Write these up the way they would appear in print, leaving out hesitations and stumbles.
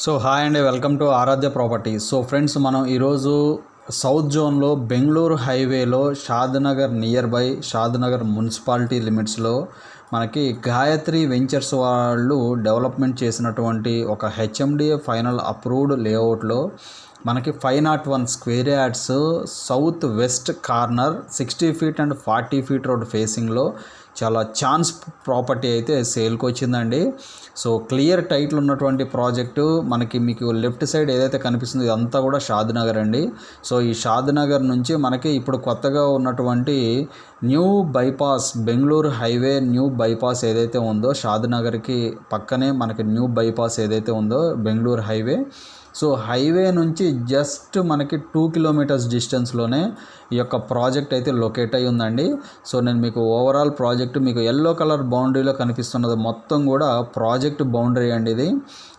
So hi అండి, welcome to Aaradhya properties. So friends, మనం ఈరోజు సౌత్ జోన్లో బెంగళూరు హైవేలో Shadnagar near by Shadnagar municipality లిమిట్స్లో మనకి గాయత్రి వెంచర్స్ వాళ్ళు డెవలప్మెంట్ చేసినటువంటి ఒక హెచ్ఎండిఏ ఫైనల్ అప్రూవ్డ్ లేఅవుట్లో మనకి 501 square yards south west corner 60 feet and 40 feet road ఫేసింగ్లో చాలా ఛాన్స్ ప్రాపర్టీ అయితే సేల్కి వచ్చిందండి. సో క్లియర్ టైటిల్ ఉన్నటువంటి ప్రాజెక్టు మనకి మీకు లెఫ్ట్ సైడ్ ఏదైతే కనిపిస్తుందో ఇదంతా కూడా షాద్నగర్ అండి. సో ఈ షాద్నగర్ నుంచి మనకి ఇప్పుడు కొత్తగా ఉన్నటువంటి new bypass, Bengaluru highway new bypass ఏదైతే ఉందో షాద్నగర్కి పక్కనే మనకి న్యూ బైపాస్ ఏదైతే ఉందో బెంగళూరు హైవే, సో హైవే నుంచి జస్ట్ మనకి 2 కిలోమీటర్స్ డిస్టెన్స్లోనే ఈ యొక్క ప్రాజెక్ట్ అయితే లొకేట్ అయి ఉందండి. సో నేను మీకు ఓవరాల్ ప్రాజెక్ట్ మీకు ఎల్లో కలర్ బౌండరీలో కనిపిస్తున్నది మొత్తం కూడా ప్రాజెక్ట్ బౌండరీ అండి ఇది.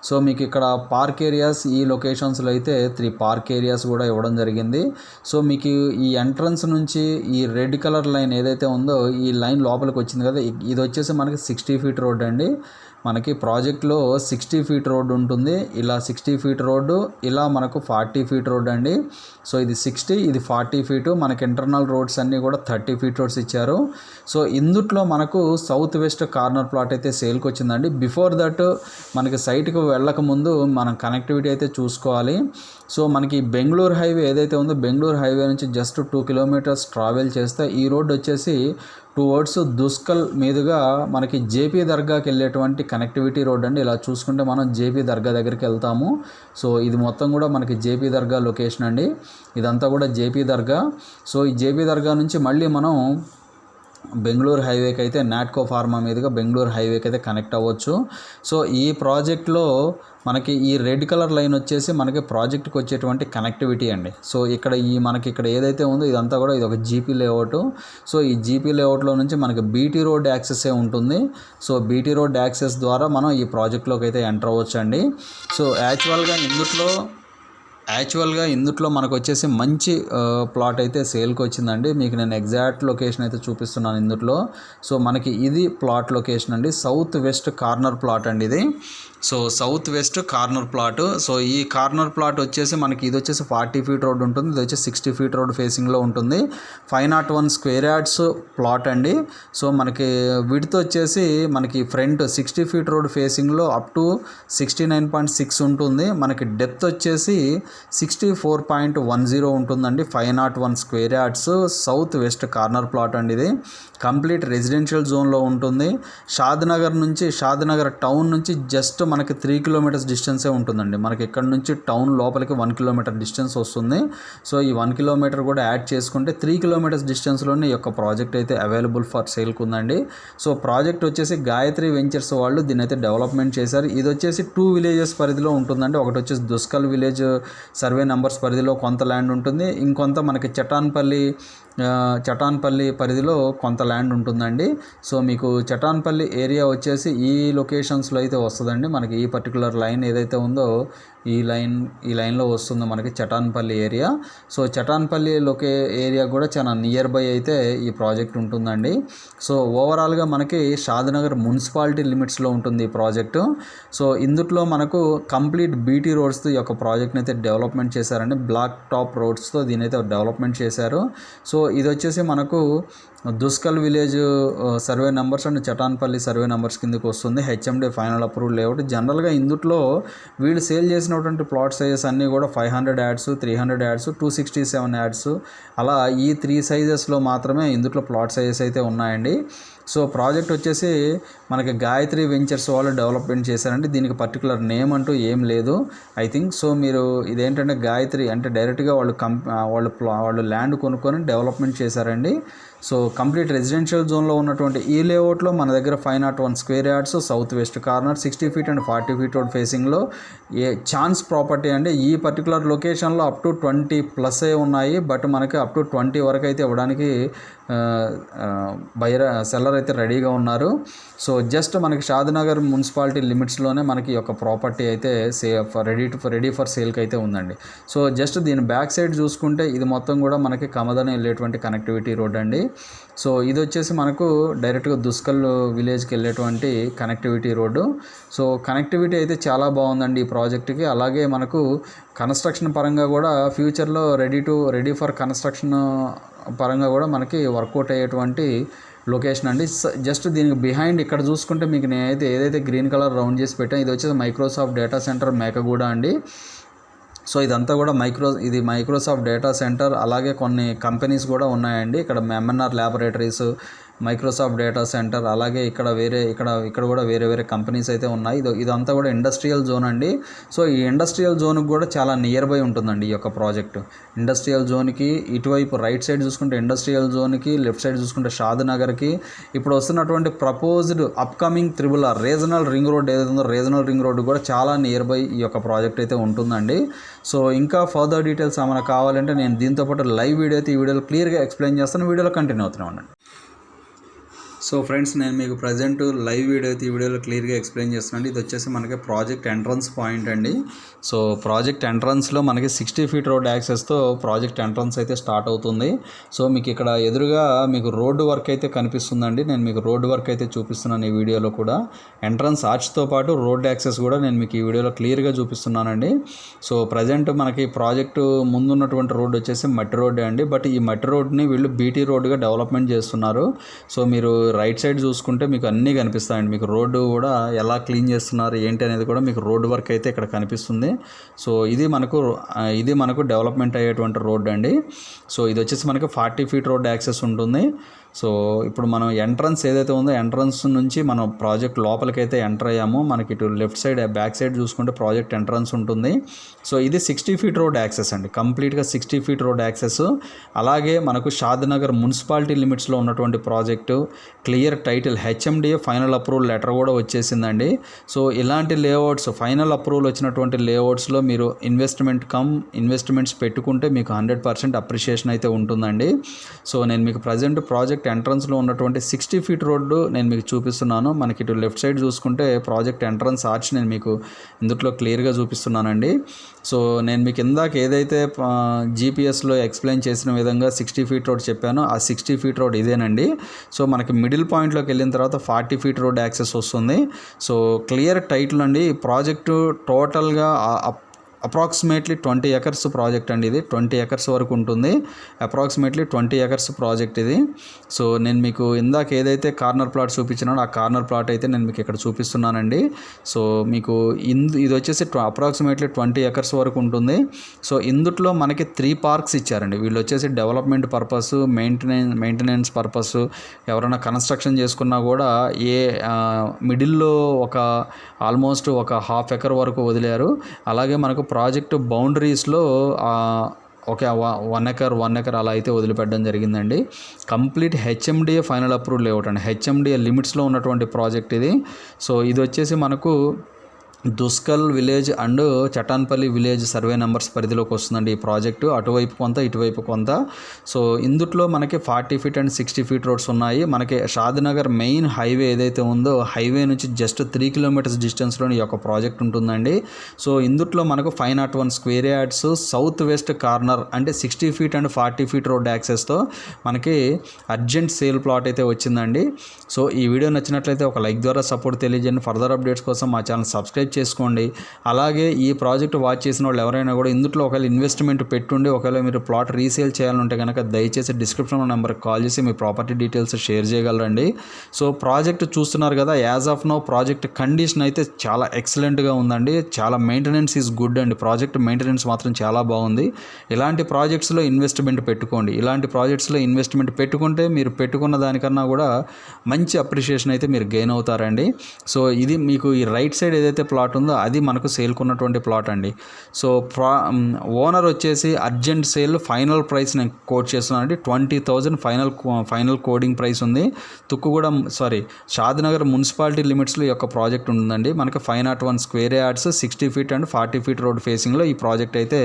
సో మీకు ఇక్కడ పార్క్ ఏరియాస్ ఈ లొకేషన్స్లో అయితే 3 పార్క్ ఏరియాస్ కూడా ఇవ్వడం జరిగింది. సో మీకు ఈ ఎంట్రన్స్ నుంచి ఈ రెడ్ కలర్ లైన్ ఏదైతే ఉందో ఈ లైన్ లోపలికి వచ్చింది కదా, ఇది వచ్చేసి మనకి 60 ఫీట్ రోడ్ అండి. మనకి ప్రాజెక్ట్లో 60 ఫీట్ రోడ్ ఉంటుంది, ఇలా 60 ఫీట్ రోడ్డు, ఇలా మనకు 40 ఫీట్ రోడ్ అండి. సో ఇది 60, ఇది 40 ఫీటు. మనకి ఇంటర్నల్ రోడ్స్ అన్నీ కూడా 30 ఫీట్ రోడ్స్ ఇచ్చారు. సో ఇందుట్లో మనకు సౌత్ వెస్ట్ కార్నర్ ప్లాట్ అయితే సేల్కి వచ్చిందండి. బిఫోర్ దట్ మనకి సైట్కి వెళ్ళక ముందు మనం కనెక్టివిటీ అయితే చూసుకోవాలి. సో మనకి బెంగళూరు హైవే ఏదైతే ఉందో బెంగళూరు హైవే నుంచి జస్ట్ 2 కిలోమీటర్స్ ట్రావెల్ చేస్తే ఈ రోడ్ వచ్చేసి టువర్డ్స్ దుస్కల్ మీదుగా మనకి జేపీ దర్గాకి వెళ్ళేటువంటి కనెక్టివిటీ రోడ్ అండి. ఇలా చూసుకుంటే మనం జేపీ దర్గా దగ్గరికి వెళ్తాము. సో ఇది మొత్తం కూడా మనకి జేపీ దర్గా లొకేషన్ అండి, ఇదంతా కూడా జేపీ దర్గా. సో ఈ జేపీ దర్గా నుంచి మళ్ళీ మనం బెంగళూరు హైవేకి అయితే నాట్కో ఫార్మా మీదుగా బెంగళూరు హైవేకి అయితే కనెక్ట్ అవ్వచ్చు. సో ఈ ప్రాజెక్ట్లో మనకి ఈ రెడ్ కలర్ లైన్ వచ్చేసి మనకి ప్రాజెక్ట్కి వచ్చేటువంటి కనెక్టివిటీ అండి. సో ఇక్కడ మనకి ఇక్కడ ఏదైతే ఉందో ఇదంతా కూడా ఇది ఒక జీపీ లేఅవుట్. సో ఈ జీపీ లేఅవుట్లో నుంచి మనకి బీటీ రోడ్ యాక్సెస్ ఉంటుంది. సో బీటీ రోడ్ యాక్సెస్ ద్వారా మనం ఈ ప్రాజెక్ట్లోకి అయితే ఎంటర్ అవ్వచ్చు అండి. సో యాక్చువల్గా ఇందుట్లో మనకు వచ్చేసి మంచి ప్లాట్ అయితే సేల్కి వచ్చిందండి. మీకు నేను ఎగ్జాక్ట్ లొకేషన్ అయితే చూపిస్తున్నాను ఇందుట్లో. సో మనకి ఇది ప్లాట్ లొకేషన్ అండి, సౌత్ వెస్ట్ కార్నర్ ప్లాట్ అండి ఇది. So south west corner plot. So ఈ కార్నర్ ప్లాట్ వచ్చేసి మనకి ఇది వచ్చేసి 40 ఫీట్ రోడ్ ఉంటుంది, ఇది వచ్చేసి 60 ఫీట్ రోడ్ ఫేసింగ్లో ఉంటుంది. 501 స్క్వేర్ యార్డ్స్ ప్లాట్ అండి. సో మనకి విడ్త్ వచ్చేసి మనకి ఫ్రంట్ 60 ఫీట్ రోడ్ ఫేసింగ్లో అప్ టు 69.6 ఉంటుంది. మనకి డెప్త్ వచ్చేసి 64.10 ఉంటుందండి. 501 square yards south west corner plot అండి ఇది. కంప్లీట్ రెసిడెన్షియల్ జోన్లో ఉంటుంది. షాద్నగర్ టౌన్ నుంచి జస్ట్ మనకి 3 కిలోమీటర్స్ డిస్టెన్సే ఉంటుందండి. మనకి ఇక్కడ నుంచి టౌన్ లోపలికి 1 కిలోమీటర్ డిస్టెన్స్ వస్తుంది. సో ఈ 1 కిలోమీటర్ కూడా యాడ్ చేసుకుంటే 3 కిలోమీటర్స్ డిస్టెన్స్లోనే ఈ యొక్క ప్రాజెక్ట్ అయితే అవైలబుల్ ఫర్ సేల్కి ఉందండి. సో ప్రాజెక్ట్ వచ్చేసి గాయత్రి వెంచర్స్ వాళ్ళు దీన్ని అయితే డెవలప్మెంట్ చేశారు. ఇది వచ్చేసి 2 విలేజెస్ పరిధిలో ఉంటుందండి. ఒకటి వచ్చేసి దుస్కల్ విలేజ్ సర్వే నెంబర్స్ పరిధిలో కొంత ల్యాండ్ ఉంటుంది, ఇంకొంత మనకి చటాన్పల్లి పరిధిలో కొంత ల్యాండ్ ఉంటుందండి. సో మీకు చటాన్పల్లి ఏరియా వచ్చేసి ఈ లొకేషన్స్లో అయితే వస్తుందండి. మనకి ఈ పర్టికులర్ లైన్ ఏదైతే ఉందో ఈ లైన్లో వస్తుందో మనకి Chatanpally area. So Chatanpally area కూడా చాలా నియర్ బై అయితే ఈ ప్రాజెక్ట్ ఉంటుందండి. సో ఓవరాల్గా మనకి షాద్నగర్ మున్సిపాలిటీ లిమిట్స్లో ఉంటుంది ఈ ప్రాజెక్టు. సో ఇందుట్లో మనకు కంప్లీట్ బీటీ రోడ్స్తో ఈ యొక్క ప్రాజెక్ట్ని అయితే డెవలప్మెంట్ చేశారండి. బ్లాక్ టాప్ రోడ్స్తో దీని అయితే డెవలప్మెంట్ చేశారు. సో ఇది వచ్చేసి మనకు Duskal village survey numbers and Chatanpalli survey numbers కిందకి వస్తుంది. HMD final approved layout. జనరల్గా ఇందుట్లో వీళ్ళు సేల్ చేసినటువంటి ప్లాట్ సైజెస్ అన్నీ కూడా 500 యాడ్స్, 300 యాడ్స్, 267 యాడ్స్, అలా ఈ 3 సైజెస్లో మాత్రమే ఇందుట్లో ప్లాట్ సైజెస్ అయితే ఉన్నాయండి. సో ప్రాజెక్ట్ వచ్చేసి మనకి గాయత్రి వెంచర్స్ వాళ్ళు డెవలప్మెంట్ చేశారండి. దీనికి పర్టికులర్ నేమ్ అంటూ ఏం లేదు ఐ థింక్. సో మీరు ఇదేంటంటే గాయత్రి అంటే డైరెక్ట్గా వాళ్ళు ల్యాండ్ కొనుక్కొని డెవలప్మెంట్ చేశారండి. సో కంప్లీట్ రెసిడెన్షియల్ జోన్లో ఉన్నటువంటి ఈ లేఅవుట్లో మన దగ్గర 501 square yards south west corner 60 feet and 40 feet road ఫేసింగ్లో ఛాన్స్ ప్రాపర్టీ అండి. ఈ పర్టికులర్ లొకేషన్లో అప్ టు 20+ ఉన్నాయి, బట్ మనకి అప్ టు 20 వరకు అయితే ఇవ్వడానికి సెల్లర్ అయితే రెడీగా ఉన్నారు. సో జస్ట్ మనకి షాద్నగర్ మున్సిపాలిటీ లిమిట్స్లోనే మనకి ఈ యొక్క ప్రాపర్టీ అయితే రెడీ ఫర్ సేల్కి అయితే ఉందండి. సో జస్ట్ దీని బ్యాక్ సైడ్ చూసుకుంటే ఇది మొత్తం కూడా మనకి కమదని వెళ్ళేటువంటి కనెక్టివిటీ రోడ్ అండి. సో ఇది వచ్చేసి మనకు డైరెక్ట్గా దుస్కల్ విలేజ్కి వెళ్ళేటువంటి కనెక్టివిటీ రోడ్డు. సో కనెక్టివిటీ అయితే చాలా బాగుందండి ఈ ప్రాజెక్ట్కి. అలాగే మనకు కన్స్ట్రక్షన్ పరంగా కూడా ఫ్యూచర్లో రెడీ ఫర్ కన్స్ట్రక్షన్ పరంగా కూడా మనకి వర్కౌట్ అయ్యేటువంటి లొకేషన్ అండి. జస్ట్ దీనికి బిహైండ్ ఇక్కడ చూసుకుంటే మీకు నేనైతే ఏదైతే గ్రీన్ కలర్ రౌండ్ చేసి పెట్టాను ఇది వచ్చేసి మైక్రోసాఫ్ట్ డేటా సెంటర్ మేకగూడ అండి. సో ఇదంతా కూడా మైక్రోసాఫ్ట్ డేటా సెంటర్. అలాగే కొన్ని కంపెనీస్ కూడా ఉన్నాయండి ఇక్కడ, MNR laboratories, Microsoft data centre, అలాగే ఇక్కడ కూడా వేరే కంపెనీస్ అయితే ఉన్నాయి. ఇదంతా కూడా ఇండస్ట్రియల్ జోన్ అండి. సో ఈ ఇండస్ట్రియల్ జోన్కి కూడా చాలా నియర్ బై ఉంటుందండి ఈ యొక్క ప్రాజెక్టు. ఇండస్ట్రియల్ జోన్కి ఇటువైపు రైట్ సైడ్ చూసుకుంటే ఇండస్ట్రియల్ జోన్కి, లెఫ్ట్ సైడ్ చూసుకుంటే షాద్ నగర్కి, ఇప్పుడు వస్తున్నటువంటి proposed upcoming triple regional ring road ఏదైతే ఉందో రీజనల్ రింగ్ రోడ్ కూడా చాలా నియర్ బై ఈ యొక్క ప్రాజెక్ట్ అయితే ఉంటుందండి. సో ఇంకా ఫర్దర్ డీటెయిల్స్ ఏమైనా కావాలంటే నేను దీంతోపాటు లైవ్ వీడియో అయితే ఈ వీడియోలో క్లియర్గా ఎక్స్ప్లెయిన్ చేస్తాను. వీడియోలో కంటిన్యూ అవుతున్నాను. సో ఫ్రెండ్స్, నేను మీకు ప్రజెంట్ లైవ్ వీడియో అయితే ఈ వీడియోలో క్లియర్గా ఎక్స్ప్లెయిన్ చేస్తున్నాను. ఇది వచ్చేసి మనకి ప్రాజెక్ట్ ఎంట్రన్స్ పాయింట్ అండి. సో ప్రాజెక్ట్ ఎంట్రన్స్లో మనకి 60 ఫీట్ రోడ్ యాక్సెస్తో ప్రాజెక్ట్ ఎంట్రన్స్ అయితే స్టార్ట్ అవుతుంది. సో మీకు ఇక్కడ ఎదురుగా మీకు రోడ్డు వర్క్ అయితే కనిపిస్తుందండి. నేను మీకు రోడ్డు వర్క్ అయితే చూపిస్తున్నాను ఈ వీడియోలో కూడా. ఎంట్రన్స్ ఆర్చ్తో పాటు రోడ్ యాక్సెస్ కూడా నేను మీకు ఈ వీడియోలో క్లియర్గా చూపిస్తున్నానండి. సో ప్రజెంట్ మనకి ప్రాజెక్టు ముందున్నటువంటి రోడ్ వచ్చేసి మట్టి రోడ్డే అండి. బట్ ఈ మట్టి రోడ్ని వీళ్ళు బీటీ రోడ్డుగా డెవలప్మెంట్ చేస్తున్నారు. సో మీరు రైట్ సైడ్ చూసుకుంటే మీకు అన్నీ కనిపిస్తాయండి. మీకు రోడ్డు కూడా ఎలా క్లీన్ చేస్తున్నారు ఏంటి అనేది కూడా మీకు రోడ్డు వర్క్ అయితే ఇక్కడ కనిపిస్తుంది. సో ఇది మనకు డెవలప్మెంట్ అయ్యేటువంటి రోడ్డు అండి. సో ఇది వచ్చేసి మనకి 40 ఫీట్ రోడ్ యాక్సెస్ ఉంటుంది. సో ఇప్పుడు మనం ఎంట్రన్స్ ఏదైతే ఉందో ఎంట్రన్స్ నుంచి మనం ప్రాజెక్ట్ లోపలికైతే ఎంటర్ అయ్యాము. మనకి ఇటు లెఫ్ట్ సైడ్ బ్యాక్ సైడ్ చూసుకుంటే ప్రాజెక్ట్ ఎంట్రన్స్ ఉంటుంది. సో ఇది 60 ఫీట్ రోడ్ యాక్సెస్ అండి, కంప్లీట్గా 60 ఫీట్ రోడ్ యాక్సెస్. అలాగే మనకు షాద్ నగర్ మున్సిపాలిటీ లిమిట్స్లో ఉన్నటువంటి project clear title HMDA final approval letter కూడా వచ్చేసిందండి. సో ఇలాంటి లేఅవుట్స్ ఫైనల్ అప్రూవల్ వచ్చినటువంటి లేఅవుట్స్లో మీరు ఇన్వెస్ట్మెంట్స్ పెట్టుకుంటే మీకు 100% అప్రిషియేషన్ అయితే ఉంటుందండి. సో నేను మీకు ప్రజెంట్ ప్రాజెక్ట్ ఎంట్రన్స్లో ఉన్నటువంటి 60 ఫీట్ రోడ్డు నేను మీకు చూపిస్తున్నాను. మనకి ఇటు లెఫ్ట్ సైడ్ చూసుకుంటే ప్రాజెక్ట్ ఎంట్రన్స్ ఆర్చ్ నేను మీకు ఇందులో క్లియర్గా చూపిస్తున్నానండి. సో నేను మీకు ఇందాక ఏదైతే జీపీఎస్లో ఎక్స్ప్లెయిన్ చేసిన విధంగా 60 ఫీట్ రోడ్ చెప్పానో ఆ 60 ఫీట్ రోడ్ ఇదేనండి. సో మనకి మిడిల్ పాయింట్లోకి వెళ్ళిన తర్వాత 40 ఫీట్ రోడ్ యాక్సెస్ వస్తుంది. సో క్లియర్ టైటిల్ అండి. ఈ ప్రాజెక్టు టోటల్గా అప్రాక్సిమేట్లీ 20 ఎకర్స్ ప్రాజెక్ట్ అండి. ఇది 20 ఎకర్స్ వరకు ఉంటుంది. అప్రాక్సిమేట్లీ 20 ఎకర్స్ ప్రాజెక్ట్ ఇది. సో నేను మీకు ఇందాక ఏదైతే కార్నర్ ప్లాట్ చూపించినానో ఆ కార్నర్ ప్లాట్ అయితే నేను మీకు ఇక్కడ చూపిస్తున్నానండి. సో మీకు ఇది వచ్చేసి అప్రాక్సిమేట్లీ 20 ఎకర్స్ వరకు ఉంటుంది. సో ఇందుట్లో మనకి 3 పార్క్స్ ఇచ్చారండి. వీళ్ళు వచ్చేసి డెవలప్మెంట్ పర్పస్, మెయింటెనెన్స్ పర్పస్, ఎవరైనా కన్స్ట్రక్షన్ చేసుకున్నా కూడా మిడిల్లో ఆల్మోస్ట్ ఒక 1/2 ఎకర్ వరకు వదిలారు. అలాగే మనకు ప్రాజెక్టు బౌండరీస్లో ఒక 1 ఎకర్ అలా అయితే వదిలిపెట్టడం జరిగిందండి. Complete HMDA final approval layout అండి. HMDA లిమిట్స్లో ఉన్నటువంటి ప్రాజెక్ట్ ఇది. సో ఇది వచ్చేసి మనకు Duskal village and Chatanpalli village survey numbers పరిధిలోకి వస్తుందండి ఈ ప్రాజెక్టు. అటువైపు కొంత ఇటువైపు కొంత. సో ఇందుట్లో మనకి 40 ఫీట్ అండ్ 60 ఫీట్ రోడ్స్ ఉన్నాయి. మనకి షాద్ నగర్ మెయిన్ హైవే ఏదైతే ఉందో హైవే నుంచి జస్ట్ 3 కిలోమీటర్స్ డిస్టెన్స్లో ఈ యొక్క ప్రాజెక్ట్ ఉంటుందండి. సో ఇందుట్లో మనకు 501 square yards south west corner అంటే 60 ఫీట్ అండ్ 40 ఫీట్ రోడ్ యాక్సెస్తో మనకి అర్జెంట్ సేల్ ప్లాట్ అయితే వచ్చిందండి. సో ఈ వీడియో నచ్చినట్లయితే ఒక లైక్ ద్వారా సపోర్ట్ తెలియజేయండి. ఫర్దర్ అప్డేట్స్ కోసం మా ఛానల్ సబ్స్క్రైబ్ చేసుకోండి. అలాగే ఈ ప్రాజెక్ట్ వాచ్ చేసిన వాళ్ళు ఎవరైనా కూడా ఇందులో ఒకవేళ ఇన్వెస్ట్మెంట్ పెట్టుండి ఒకవేళ మీరు ప్లాట్ రీసేల్ చేయాలంటే కనుక దయచేసి డిస్క్రిప్షన్లో నెంబర్కి కాల్ చేసి మీ ప్రాపర్టీ డీటెయిల్స్ షేర్ చేయగలరండి. సో ప్రాజెక్ట్ చూస్తున్నారు కదా, as of no project condition అయితే చాలా ఎక్సలెంట్గా ఉందండి. చాలా మెయింటెనెన్స్ ఈజ్ గుడ్ అండి. ప్రాజెక్ట్ మెయింటెనెన్స్ మాత్రం చాలా బాగుంది. ఇలాంటి ప్రాజెక్ట్స్లో ఇన్వెస్ట్మెంట్ పెట్టుకోండి. ఇలాంటి ప్రాజెక్ట్స్లో ఇన్వెస్ట్మెంట్ పెట్టుకుంటే మీరు పెట్టుకున్న దానికన్నా కూడా మంచి అప్రిషియేషన్ అయితే మీరు గెయిన్ అవుతారండి. సో ఇది మీకు ఈ రైట్ సైడ్ ఏదైతే ప్లాట్ ఉందో అది మనకు సేల్కున్నటువంటి ప్లాట్ అండి. సో ఓనర్ వచ్చేసి అర్జెంట్ సేల్ ఫైనల్ ప్రైస్ నేను కోట్ చేస్తున్నానండి. 20,000 ఫైనల్ కోడింగ్ ప్రైస్ ఉంది. షాద్ నగర్ మున్సిపాలిటీ లిమిట్స్లో ఈ యొక్క ప్రాజెక్ట్ ఉంటుందండి. మనకి 501 square yards 60 feet and 40 feet road ఫేసింగ్లో ఈ ప్రాజెక్ట్ అయితే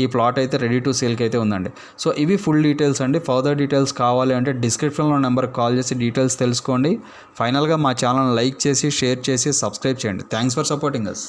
ఈ ప్లాట్ అయితే రెడీ టు సేల్కి అయితే ఉందండి. సో ఇవి ఫుల్ డీటెయిల్స్ అండి. ఫర్దర్ డీటెయిల్స్ కావాలి అంటే డిస్క్రిప్షన్లో నెంబర్కి కాల్ చేసి డీటెయిల్స్ తెలుసుకోండి. ఫైనల్గా మా ఛానల్ లైక్ చేసి షేర్ చేసి సబ్స్క్రైబ్ చేయండి. Thanks for supporting us.